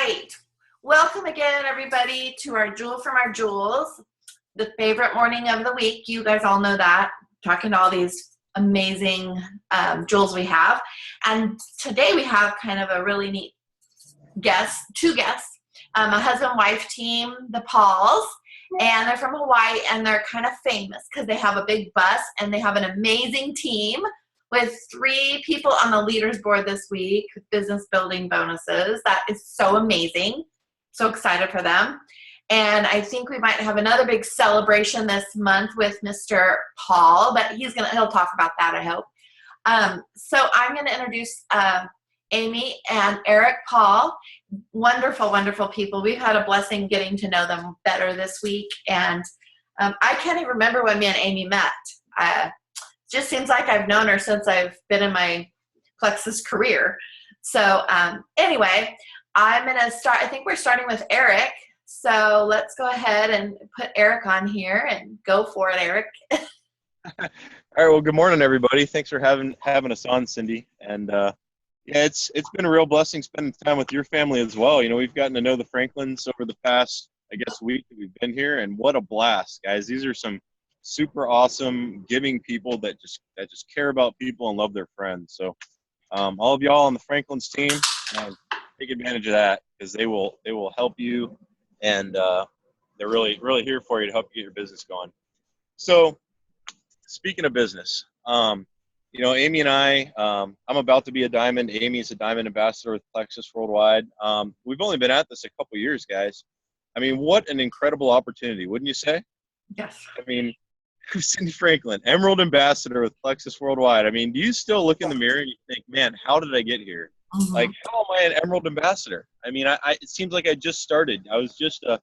right. Welcome again, everybody, to our Jewel from our Jewels, the favorite morning of the week. You guys all know that. Talking to all these amazing jewels we have. And today we have kind of a really neat guest, two guests, a husband-wife team, the Pauls, and they're from Hawaii, and they're kind of famous because they have a big bus, and they have an amazing team with 3 people on the leaders board this week with business building bonuses. That is so amazing. So excited for them. And I think we might have another big celebration this month with Mr. Paul, but he'll talk about that, I hope. So I'm going to introduce Amy and Erik Paul. Wonderful, wonderful people. We've had a blessing getting to know them better this week. And I can't even remember when me and Amy met. Just seems like I've known her since I've been in my Plexus career. So anyway, I'm going to start. I think we're starting with Erik. So let's go ahead and put Erik on here and go for it, Erik. All right. Well, good morning, everybody. Thanks for having us on, Cindy. And yeah, it's been a real blessing spending time with your family as well. You know, we've gotten to know the Franklins over the past, I guess, week that we've been here, and what a blast, guys. These are some super awesome, giving people that just care about people and love their friends. So all of y'all on the Franklin's team, take advantage of that, because they will help you, and they're really here for you to help you get your business going. So speaking of business, you know, Amy and I, I'm about to be a diamond. Amy's a diamond ambassador with Plexus Worldwide. We've only been at this a couple years, guys. I mean, what an incredible opportunity, wouldn't you say? Yes. I mean, Cindy Franklin, Emerald Ambassador with Plexus Worldwide. I mean, do you still look in the mirror and you think, man, how did I get here? Mm-hmm. Like, how am I an Emerald Ambassador? I mean, it seems like I just started. I was just a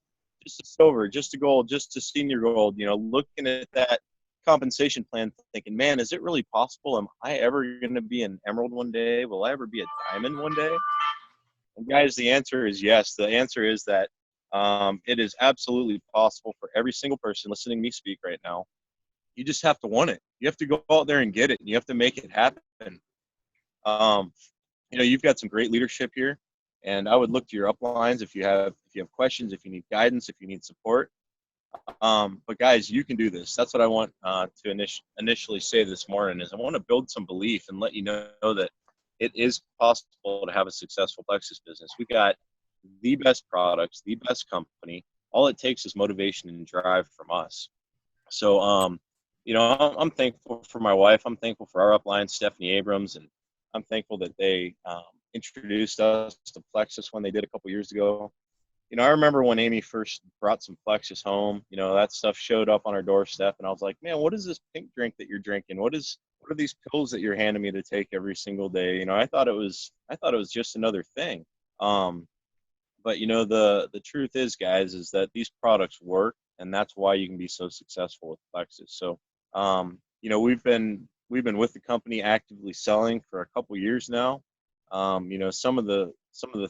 silver, just a gold, just a senior gold, you know, looking at that compensation plan thinking, man, is it really possible? Am I ever going to be an Emerald one day? Will I ever be a diamond one day? And guys, the answer is yes. The answer is that it is absolutely possible for every single person listening to me speak right now. You just have to want it. You have to go out there and get it, and you have to make it happen. You know, you've got some great leadership here, and I would look to your uplines if you have questions, if you need guidance, if you need support. But guys, you can do this. That's what I want to initially say this morning is I want to build some belief and let you know that it is possible to have a successful Plexus business. We got the best products, the best company. All it takes is motivation and drive from us. So, you know, I'm thankful for my wife. I'm thankful for our upline, Stephanie Abrams, and I'm thankful that they introduced us to Plexus when they did a couple years ago. You know, I remember when Amy first brought some Plexus home, you know, that stuff showed up on our doorstep, and I was like, man, what is this pink drink that you're drinking? What are these pills that you're handing me to take every single day? You know, I thought it was just another thing. But you know, the truth is, guys, is that these products work, and that's why you can be so successful with Plexus. So, you know, we've been with the company actively selling for a couple years now. You know, some of the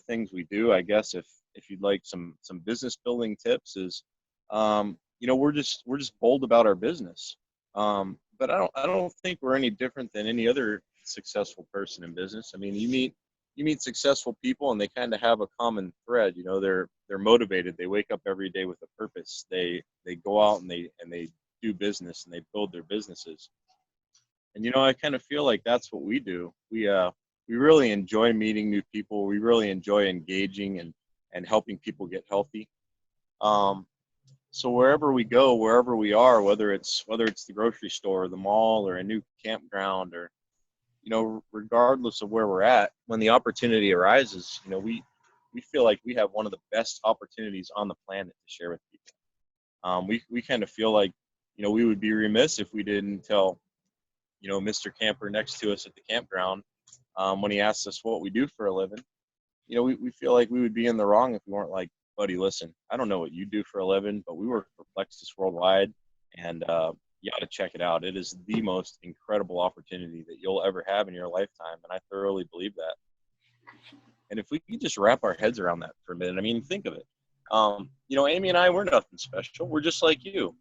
things we do, I guess, if you'd like some business building tips, is you know, we're just bold about our business. But I don't think we're any different than any other successful person in business. I mean, you meet successful people, and they kind of have a common thread. You know, they're motivated. They wake up every day with a purpose. They go out and they do business, and they build their businesses. And you know, I kind of feel like that's what we do. We really enjoy meeting new people. We really enjoy engaging and helping people get healthy. So wherever we go, wherever we are, whether it's the grocery store or the mall or a new campground, or, you know, regardless of where we're at, when the opportunity arises, you know, we feel like we have one of the best opportunities on the planet to share with people. We kind of feel like, you know, we would be remiss if we didn't tell, you know, Mr. Camper next to us at the campground, when he asks us what we do for a living. You know, we feel like we would be in the wrong if we weren't like, buddy, listen, I don't know what you do for a living, but we work for Plexus Worldwide, and you got to check it out. It is the most incredible opportunity that you'll ever have in your lifetime, and I thoroughly believe that. And if we could just wrap our heads around that for a minute, I mean, think of it. You know, Amy and I, we're nothing special. We're just like you.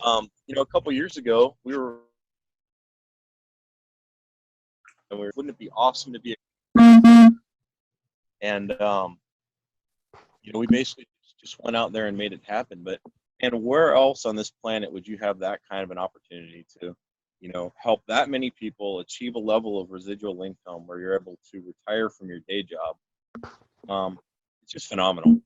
You know, a couple years ago, wouldn't it be awesome to be and we basically just went out there and made it happen. But and where else on this planet would you have that kind of an opportunity to, help that many people achieve a level of residual income where you're able to retire from your day job? It's just phenomenal.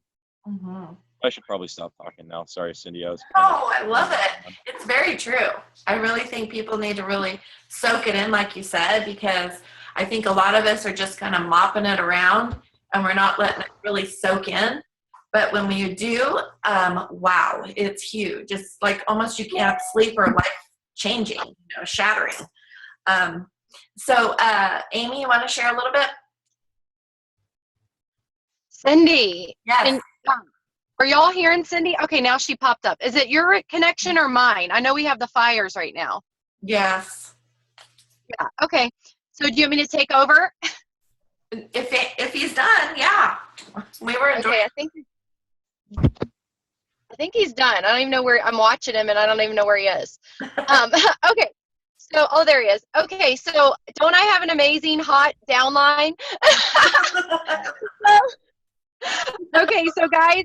Mm-hmm. I should probably stop talking now. Sorry, Cindy. Oh, I love it. It's very true. I really think people need to really soak it in, like you said, because I think a lot of us are just kind of mopping it around and we're not letting it really soak in. But when you do, wow, it's huge. It's like almost you can't sleep or life changing, shattering. So, Amy, you want to share a little bit? Cindy. Yes. Are y'all hearing Cindy? Okay, now she popped up. Is it your connection or mine? I know we have the fires right now. Yes. Yeah. Okay. So do you want me to take over? If he's done, yeah. We were enjoying. Okay, I think he's done. I don't even know where I'm watching him, and I don't even know where he is. Okay. So, oh, there he is. Okay. So, don't I have an amazing hot downline? Okay, so guys,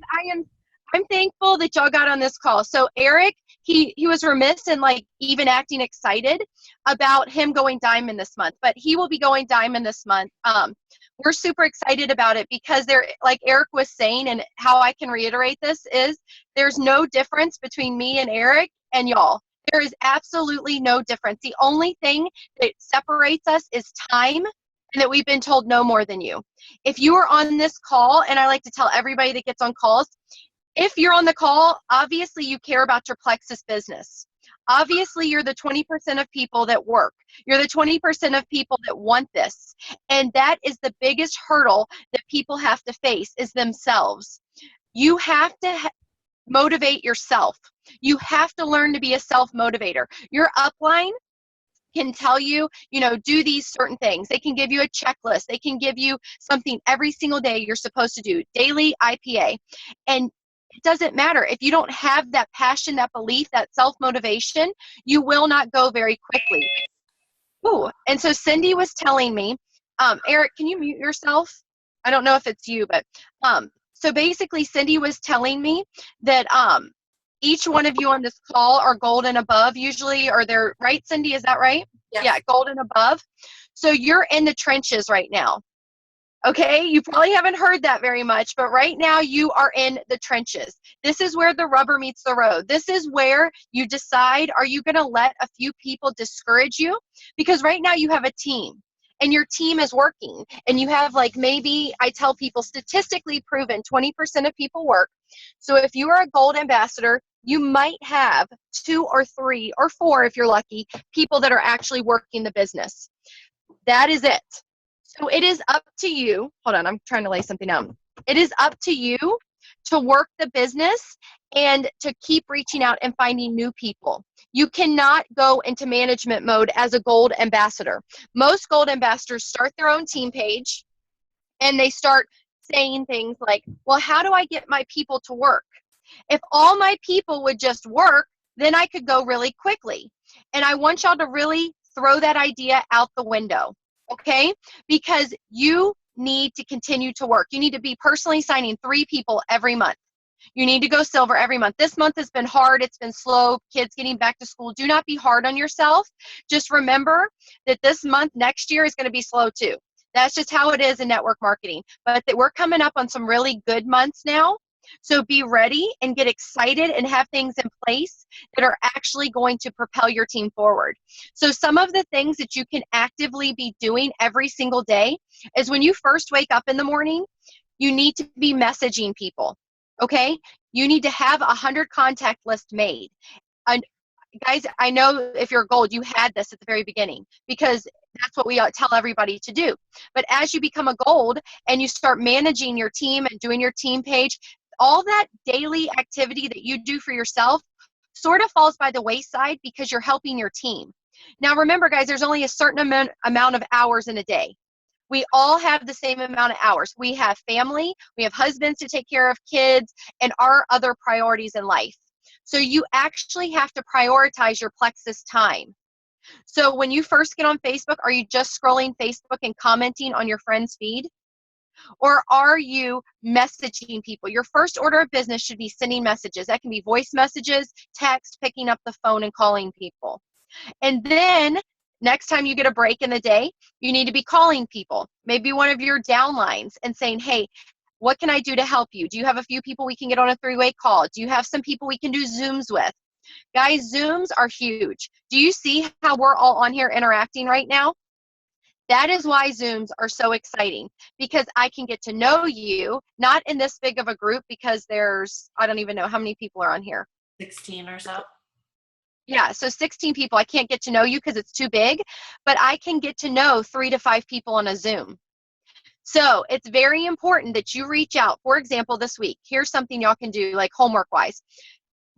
I'm thankful that y'all got on this call. So Erik, he was remiss in like even acting excited about him going diamond this month, but he will be going diamond this month. We're super excited about it because like Erik was saying, and how I can reiterate this is there's no difference between me and Erik and y'all. There is absolutely no difference. The only thing that separates us is time, and that we've been told no more than you. If you are on this call, and I like to tell everybody that gets on calls, if you're on the call, obviously you care about your Plexus business. Obviously, you're the 20% of people that work. You're the 20% of people that want this. And that is the biggest hurdle that people have to face is themselves. You have to motivate yourself. You have to learn to be a self-motivator. Your upline can tell you, do these certain things. They can give you a checklist. They can give you something every single day you're supposed to do, daily IPA. And it doesn't matter. If you don't have that passion, that belief, that self-motivation, you will not go very quickly. Ooh, and so Cindy was telling me, Erik, can you mute yourself? I don't know if it's you, but so basically Cindy was telling me that each one of you on this call are gold and above usually, or they're right, Cindy, is that right? Yes. Yeah, gold and above. So you're in the trenches right now. Okay, you probably haven't heard that very much, but right now you are in the trenches. This is where the rubber meets the road. This is where you decide, are you going to let a few people discourage you? Because right now you have a team and your team is working, and you have like, maybe I tell people statistically proven 20% of people work. So if you are a gold ambassador, you might have 2 or 3 or 4, if you're lucky, people that are actually working the business. That is it. So it is up to you. Hold on, I'm trying to lay something down. It is up to you to work the business and to keep reaching out and finding new people. You cannot go into management mode as a gold ambassador. Most gold ambassadors start their own team page and they start saying things like, well, how do I get my people to work? If all my people would just work, then I could go really quickly. And I want y'all to really throw that idea out the window, okay? Because you need to continue to work. You need to be personally signing 3 people every month. You need to go silver every month. This month has been hard. It's been slow. Kids getting back to school. Do not be hard on yourself. Just remember that this month next year is going to be slow too. That's just how it is in network marketing. But that we're coming up on some really good months now. So be ready and get excited and have things in place that are actually going to propel your team forward. So some of the things that you can actively be doing every single day is when you first wake up in the morning, you need to be messaging people, okay? You need to have 100 contact list made. And guys, I know if you're gold, you had this at the very beginning because that's what we tell everybody to do. But as you become a gold and you start managing your team and doing your team page, all that daily activity that you do for yourself sort of falls by the wayside because you're helping your team. Now, remember, guys, there's only a certain amount of hours in a day. We all have the same amount of hours. We have family, we have husbands to take care of, kids, and our other priorities in life. So you actually have to prioritize your Plexus time. So when you first get on Facebook, are you just scrolling Facebook and commenting on your friend's feed? Or are you messaging people? Your first order of business should be sending messages. That can be voice messages, text, picking up the phone and calling people. And then next time you get a break in the day, you need to be calling people, maybe one of your downlines, and saying, hey, what can I do to help you? Do you have a few people we can get on a 3-way call? Do you have some people we can do Zooms with? Guys, Zooms are huge. Do you see how we're all on here interacting right now? That is why Zooms are so exciting, because I can get to know you, not in this big of a group, because there's, I don't even know how many people are on here. 16 or so. Yeah, so 16 people. I can't get to know you because it's too big, but I can get to know 3 to 5 people on a Zoom. So it's very important that you reach out. For example, this week, here's something y'all can do, like homework-wise.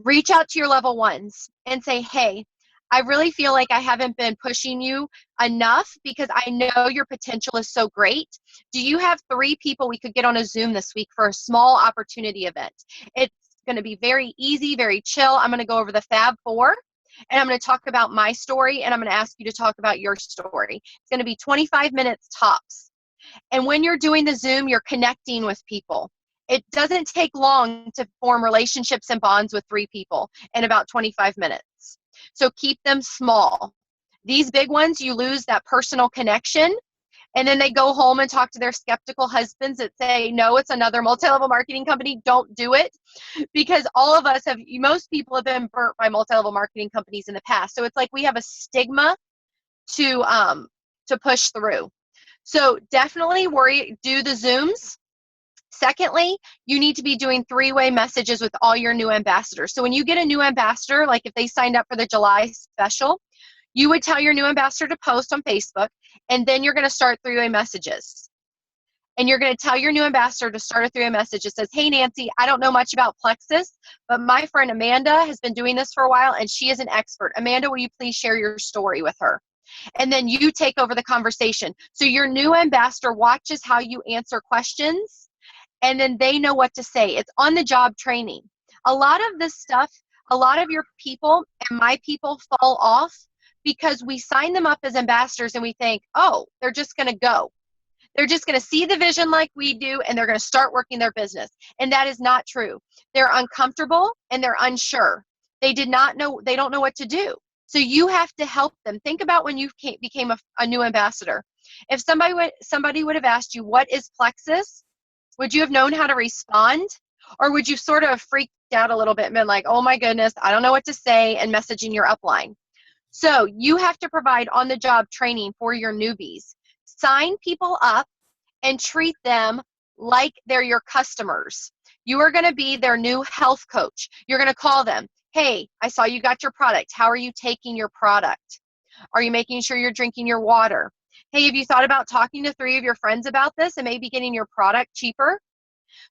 Reach out to your level ones and say, hey, I really feel like I haven't been pushing you enough because I know your potential is so great. Do you have 3 people we could get on a Zoom this week for a small opportunity event? It's going to be very easy, very chill. I'm going to go over the Fab 4, and I'm going to talk about my story, and I'm going to ask you to talk about your story. It's going to be 25 minutes tops. And when you're doing the Zoom, you're connecting with people. It doesn't take long to form relationships and bonds with 3 people in about 25 minutes. So keep them small. These big ones, you lose that personal connection, and then they go home and talk to their skeptical husbands that say, no, it's another multi-level marketing company. Don't do it. Because all of us have, most people have been burnt by multi-level marketing companies in the past. So it's like we have a stigma to push through. So definitely do the Zooms. Secondly, you need to be doing 3-way messages with all your new ambassadors. So when you get a new ambassador, like if they signed up for the July special, you would tell your new ambassador to post on Facebook, and then you're going to start 3-way messages. And you're going to tell your new ambassador to start a 3-way message that says, hey, Nancy, I don't know much about Plexus, but my friend Amanda has been doing this for a while, and she is an expert. Amanda, will you please share your story with her? And then you take over the conversation. So your new ambassador watches how you answer questions, and then they know what to say. It's on the job training. A lot of this stuff, a lot of your people and my people fall off because we sign them up as ambassadors and we think, oh, they're just going to go. They're just going to see the vision like we do, and they're going to start working their business. And that is not true. They're uncomfortable and they're unsure. They don't know what to do. So you have to help them. Think about when you became a new ambassador. If somebody would have asked you, what is Plexus? Would you have known how to respond? Or would you sort of freaked out a little bit and been like, oh my goodness, I don't know what to say, and messaging your upline? So you have to provide on-the-job training for your newbies. Sign people up and treat them like they're your customers. You are going to be their new health coach. You're going to call them, hey, I saw you got your product. How are you taking your product? Are you making sure you're drinking your water? Hey, have you thought about talking to 3 of your friends about this and maybe getting your product cheaper?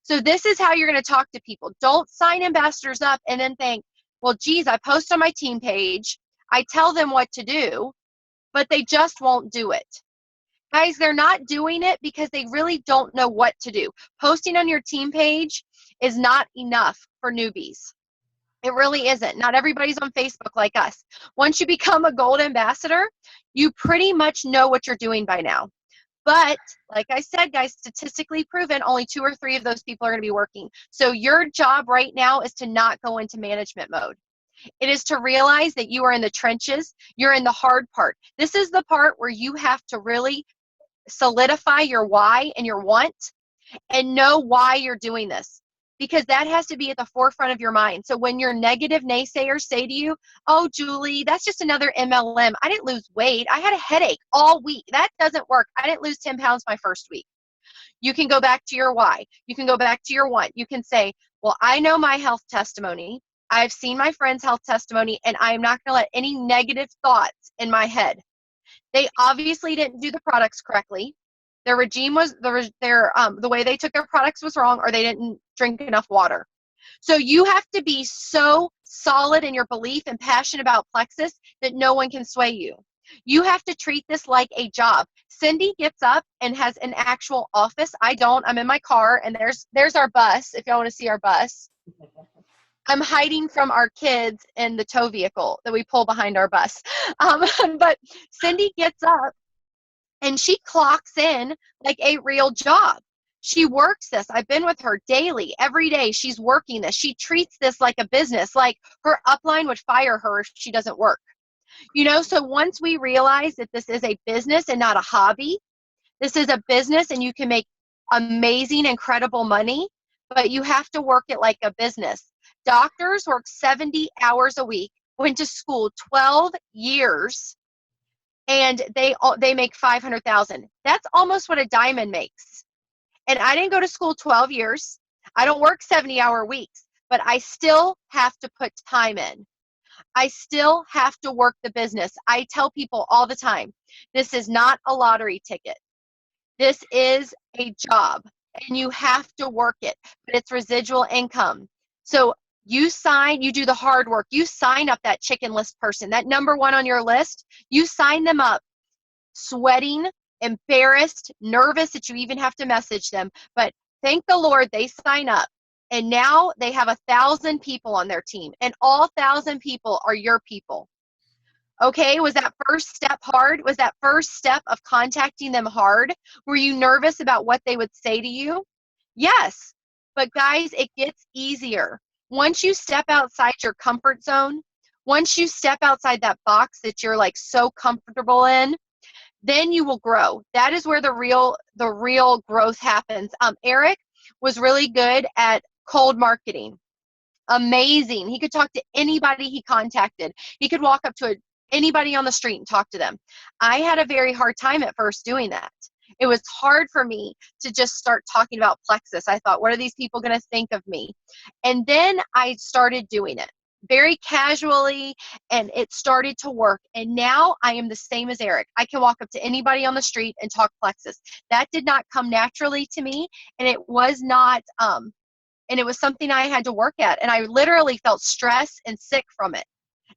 So this is how you're going to talk to people. Don't sign ambassadors up and then think, well, geez, I post on my team page. I tell them what to do, but they just won't do it. Guys, they're not doing it because they really don't know what to do. Posting on your team page is not enough for newbies. It really isn't. Not everybody's on Facebook like us. Once you become a gold ambassador, you pretty much know what you're doing by now. But like I said, guys, statistically proven, only 2 or 3 of those people are going to be working. So your job right now is to not go into management mode. It is to realize that you are in the trenches. You're in the hard part. This is the part where you have to really solidify your why and your want and know why you're doing this, because that has to be at the forefront of your mind. So when your negative naysayers say to you, oh, Julie, that's just another MLM. I didn't lose weight. I had a headache all week. That doesn't work. I didn't lose 10 pounds my first week. You can go back to your why. You can go back to your want. You can say, well, I know my health testimony. I've seen my friend's health testimony, and I am not going to let any negative thoughts in my head. They obviously didn't do the products correctly. Their regime was, the way they took their products was wrong, or they didn't drink enough water. So you have to be so solid in your belief and passion about Plexus that no one can sway you. You have to treat this like a job. Cindy gets up and has an actual office. I don't. I'm in my car, and there's our bus, if y'all want to see our bus. I'm hiding from our kids in the tow vehicle that we pull behind our bus. But Cindy gets up and she clocks in like a real job. She works this. I've been with her daily, every day. She's working this. She treats this like a business, like her upline would fire her if she doesn't work. So once we realize that this is a business and not a hobby, this is a business and you can make amazing, incredible money, but you have to work it like a business. Doctors work 70 hours a week, went to school 12 years, and they make 500,000. That's almost what a diamond makes. And I didn't go to school 12 years. I don't work 70-hour weeks, but I still have to put time in. I still have to work the business. I tell people all the time, this is not a lottery ticket. This is a job, and you have to work it, but it's residual income. So you do the hard work. You sign up that chicken list person, that number one on your list. You sign them up, sweating, embarrassed, nervous that you even have to message them. But thank the Lord they sign up. And now they have 1,000 people on their team, and all 1,000 people are your people. Okay, was that first step hard? Was that first step of contacting them hard? Were you nervous about what they would say to you? Yes, but guys, it gets easier. Once you step outside your comfort zone, once you step outside that box that you're like so comfortable in, then you will grow. That is where the real growth happens. Erik was really good at cold marketing. Amazing. He could talk to anybody he contacted. He could walk up to anybody on the street and talk to them. I had a very hard time at first doing that. It was hard for me to just start talking about Plexus. I thought, what are these people going to think of me? And then I started doing it very casually, and it started to work. And now I am the same as Erik. I can walk up to anybody on the street and talk Plexus. That did not come naturally to me, and it was not and it was something I had to work at, and I literally felt stressed and sick from it.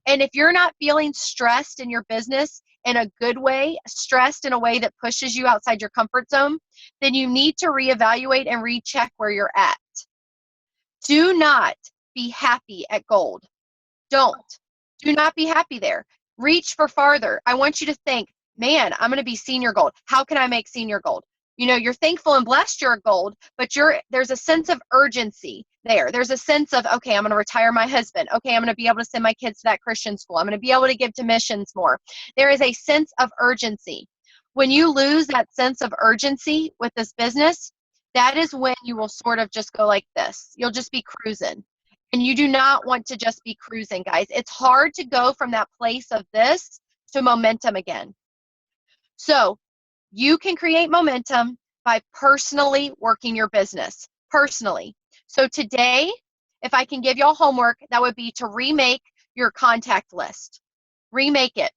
And if you're not feeling stressed in your business in a good way, stressed in a way that pushes you outside your comfort zone, then you need to reevaluate and recheck where you're at. Do not be happy at gold. Don't. Do not be happy there. Reach for farther. I want you to think, man, I'm going to be senior gold. How can I make senior gold? You're thankful and blessed you're gold, but there's a sense of urgency there. There's a sense of, okay, I'm going to retire my husband. Okay, I'm going to be able to send my kids to that Christian school. I'm going to be able to give to missions more. There is a sense of urgency. When you lose that sense of urgency with this business, that is when you will sort of just go like this. You'll just be cruising. And you do not want to just be cruising, guys. It's hard to go from that place of this to momentum again. So you can create momentum by personally working your business, personally. So today, if I can give y'all homework, that would be to remake your contact list. Remake it.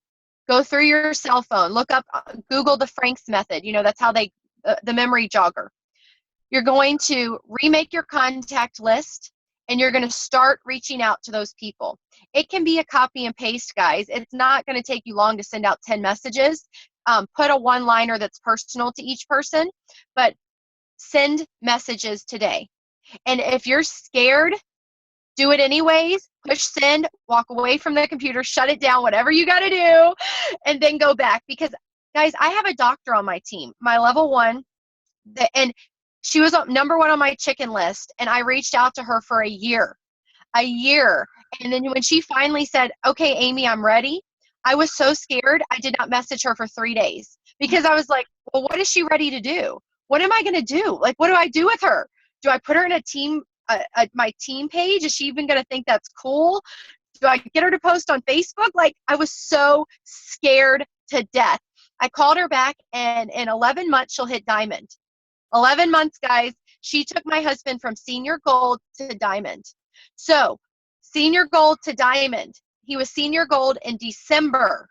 Go through your cell phone. Look up, Google the Frank's method. That's how the memory jogger. You're going to remake your contact list, and you're going to start reaching out to those people. It can be a copy and paste, guys. It's not going to take you long to send out 10 messages. Put a one-liner that's personal to each person, but send messages today. And if you're scared, do it anyways. Push send, walk away from the computer, shut it down, whatever you got to do, and then go back. Because, guys, I have a doctor on my team, my level 1, and she was number 1 on my chicken list, and I reached out to her for a year. And then when she finally said, okay, Amy, I'm ready, I was so scared, I did not message her for 3 days because I was like, well, what is she ready to do? What am I going to do? Like, what do I do with her? Do I put her in a team, my team page? Is she even going to think that's cool? Do I get her to post on Facebook? Like, I was so scared to death. I called her back, and in 11 months, she'll hit diamond. 11 months, guys. She took my husband from senior gold to diamond. So, senior gold to diamond. He was senior gold in December.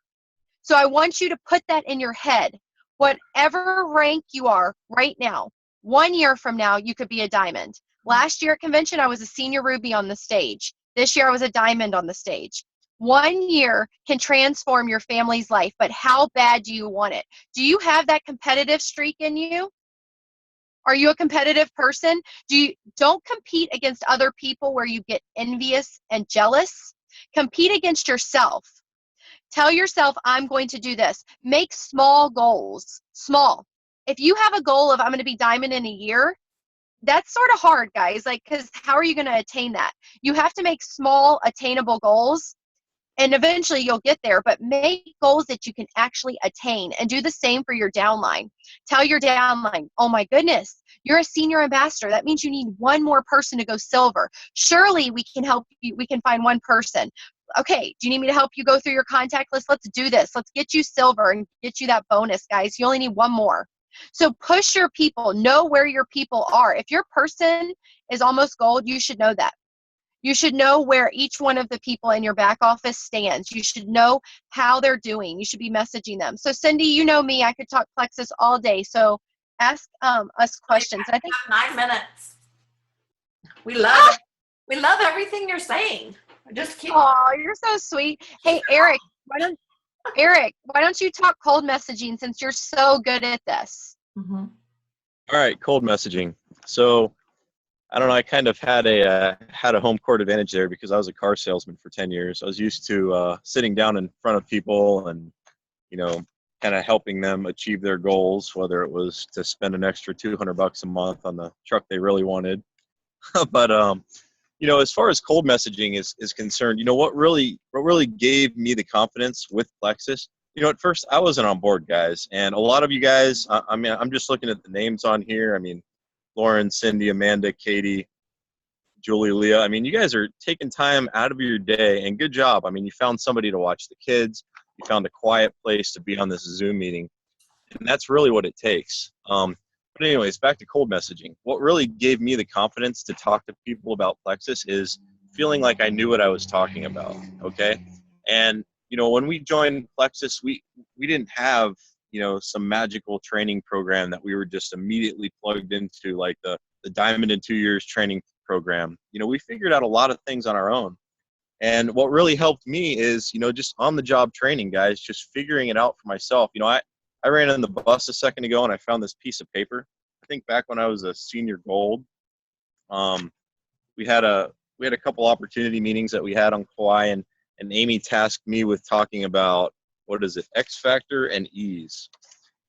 So I want you to put that in your head. Whatever rank you are right now, 1 year from now, you could be a diamond. Last year at convention, I was a senior ruby on the stage. This year, I was a diamond on the stage. 1 year can transform your family's life, but how bad do you want it? Do you have that competitive streak in you? Are you a competitive person? Don't compete against other people where you get envious and jealous. Compete against yourself. Tell yourself, I'm going to do this. Make small goals. Small. If you have a goal of I'm going to be diamond in a year, that's sort of hard, guys. Like, because how are you going to attain that? You have to make small, attainable goals, and eventually you'll get there, but make goals that you can actually attain, and do the same for your downline. Tell your downline, oh my goodness, you're a senior ambassador. That means you need one more person to go silver. Surely we can help you. We can find one person. Okay, do you need me to help you go through your contact list? Let's do this. Let's get you silver and get you that bonus, guys. You only need one more. So push your people. Know where your people are. If your person is almost gold, you should know that. You should know where each one of the people in your back office stands. You should know how they're doing. You should be messaging them. So Cindy, you know me, I could talk Plexus all day. So ask us questions. I think 9 minutes. We love it. We love everything you're saying. Just keep. Oh, you're so sweet. Hey, Erik, why don't you talk cold messaging since you're so good at this? Mm-hmm. All right, cold messaging. So I don't know. I kind of had a home court advantage there because I was a car salesman for 10 years. I was used to sitting down in front of people and, kind of helping them achieve their goals, whether it was to spend an extra $200 a month on the truck they really wanted. But as far as cold messaging is concerned, what really gave me the confidence with Plexus. At first I wasn't on board, guys, and a lot of you guys. I'm just looking at the names on here. Lauren, Cindy, Amanda, Katie, Julie, Leah. You guys are taking time out of your day, and good job. You found somebody to watch the kids. You found a quiet place to be on this Zoom meeting, and that's really what it takes. But anyways, back to cold messaging. What really gave me the confidence to talk to people about Plexus is feeling like I knew what I was talking about, okay? And, when we joined Plexus, we didn't have some magical training program that we were just immediately plugged into, like the Diamond in 2 Years training program. We figured out a lot of things on our own. And what really helped me is, just on the job training, guys, just figuring it out for myself. I ran in the bus a second ago and I found this piece of paper. I think back when I was a senior gold, we had a couple opportunity meetings that we had on Kauai, and Amy tasked me with talking about, X factor and ease.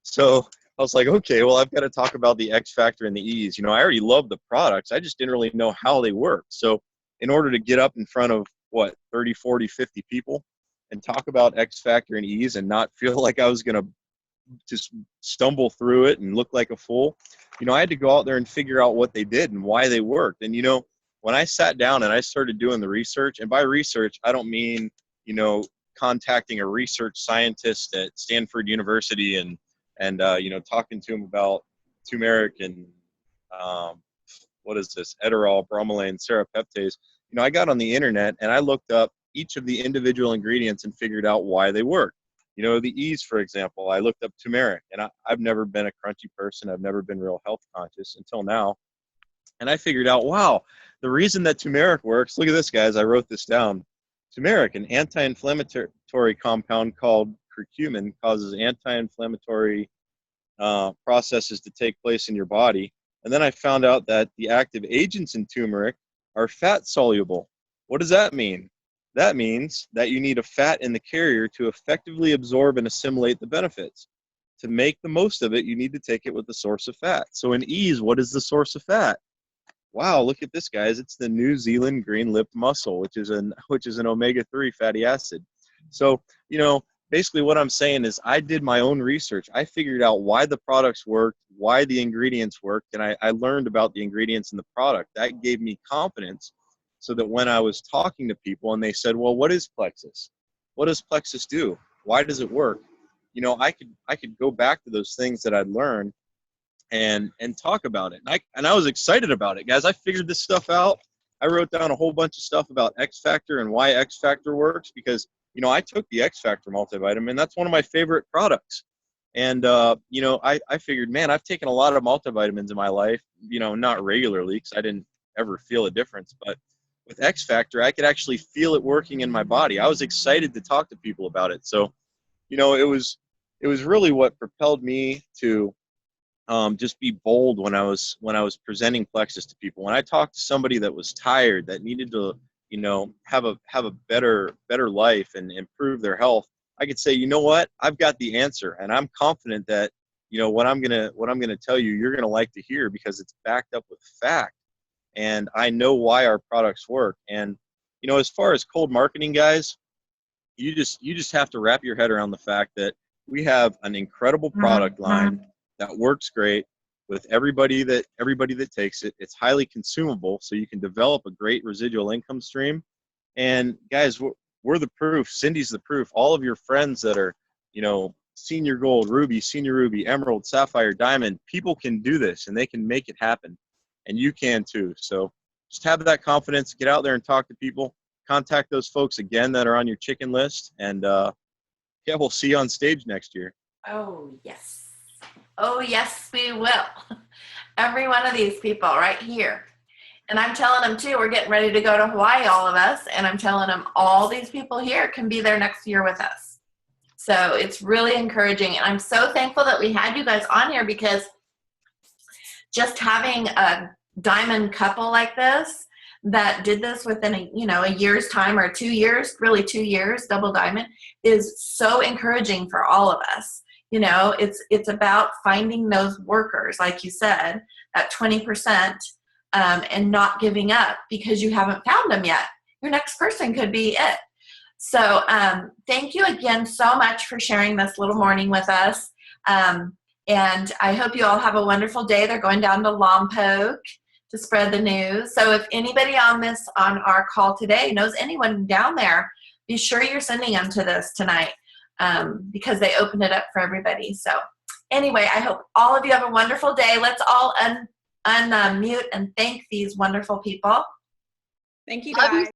So I was like, okay, well, I've got to talk about the X factor and the ease. I already love the products. I just didn't really know how they work. So in order to get up in front of 30, 40, 50 people and talk about X factor and ease and not feel like I was going to just stumble through it and look like a fool, I had to go out there and figure out what they did and why they worked. And, when I sat down and I started doing the research, and by research, I don't mean, contacting a research scientist at Stanford University and talking to him about turmeric and Eterol, bromelain, serapeptase. I got on the internet and I looked up each of the individual ingredients and figured out why they work. The ease, for example, I looked up turmeric, and I've never been a crunchy person. I've never been real health conscious until now. And I figured out, wow, the reason that turmeric works, look at this, guys, I wrote this down. Turmeric, an anti-inflammatory compound called curcumin, causes anti-inflammatory processes to take place in your body. And then I found out that the active agents in turmeric are fat soluble. What does that mean? That means that you need a fat in the carrier to effectively absorb and assimilate the benefits. To make the most of it, you need to take it with the source of fat. So in ease, what is the source of fat? Wow, look at this, guys. It's the New Zealand green-lipped mussel, which is an omega-3 fatty acid. So, basically what I'm saying is I did my own research. I figured out why the products worked, why the ingredients worked, and I learned about the ingredients in the product. That gave me confidence so that when I was talking to people and they said, well, what is Plexus? What does Plexus do? Why does it work? I could go back to those things that I'd learned and talk about it. And I was excited about it, guys. I figured this stuff out. I wrote down a whole bunch of stuff about X Factor and why X Factor works because, I took the X Factor multivitamin. That's one of my favorite products. And, I figured, man, I've taken a lot of multivitamins in my life, not regularly because I didn't ever feel a difference. But with X Factor, I could actually feel it working in my body. I was excited to talk to people about it. So, it was really what propelled me to just be bold when I was presenting Plexus to people. When I talked to somebody that was tired, that needed to, have a better life and improve their health, I could say, you know what, I've got the answer, and I'm confident that what I'm gonna tell you, you're gonna like to hear because it's backed up with fact, and I know why our products work. And as far as cold marketing, guys, you just have to wrap your head around the fact that we have an incredible product line that works great with everybody that takes it. It's highly consumable, so you can develop a great residual income stream. And guys, we're the proof. Cindy's the proof. All of your friends that are, senior gold, ruby, senior ruby, emerald, sapphire, diamond, people can do this and they can make it happen. And you can too. So just have that confidence, get out there and talk to people, contact those folks again that are on your chicken list. And we'll see you on stage next year. Oh, yes. Oh, yes, we will. Every one of these people right here. And I'm telling them too, we're getting ready to go to Hawaii, all of us. And I'm telling them all these people here can be there next year with us. So it's really encouraging. And I'm so thankful that we had you guys on here, because just having a diamond couple like this that did this within a year's time, or 2 years, really 2 years, double diamond, is so encouraging for all of us. It's about finding those workers, like you said, that 20%, and not giving up because you haven't found them yet. Your next person could be it. So thank you again so much for sharing this little morning with us. And I hope you all have a wonderful day. They're going down to Lompoc to spread the news. So if anybody on our call today knows anyone down there, be sure you're sending them to this tonight, because they opened it up for everybody. So anyway, I hope all of you have a wonderful day. Let's all unmute and thank these wonderful people. Thank you, Love you guys.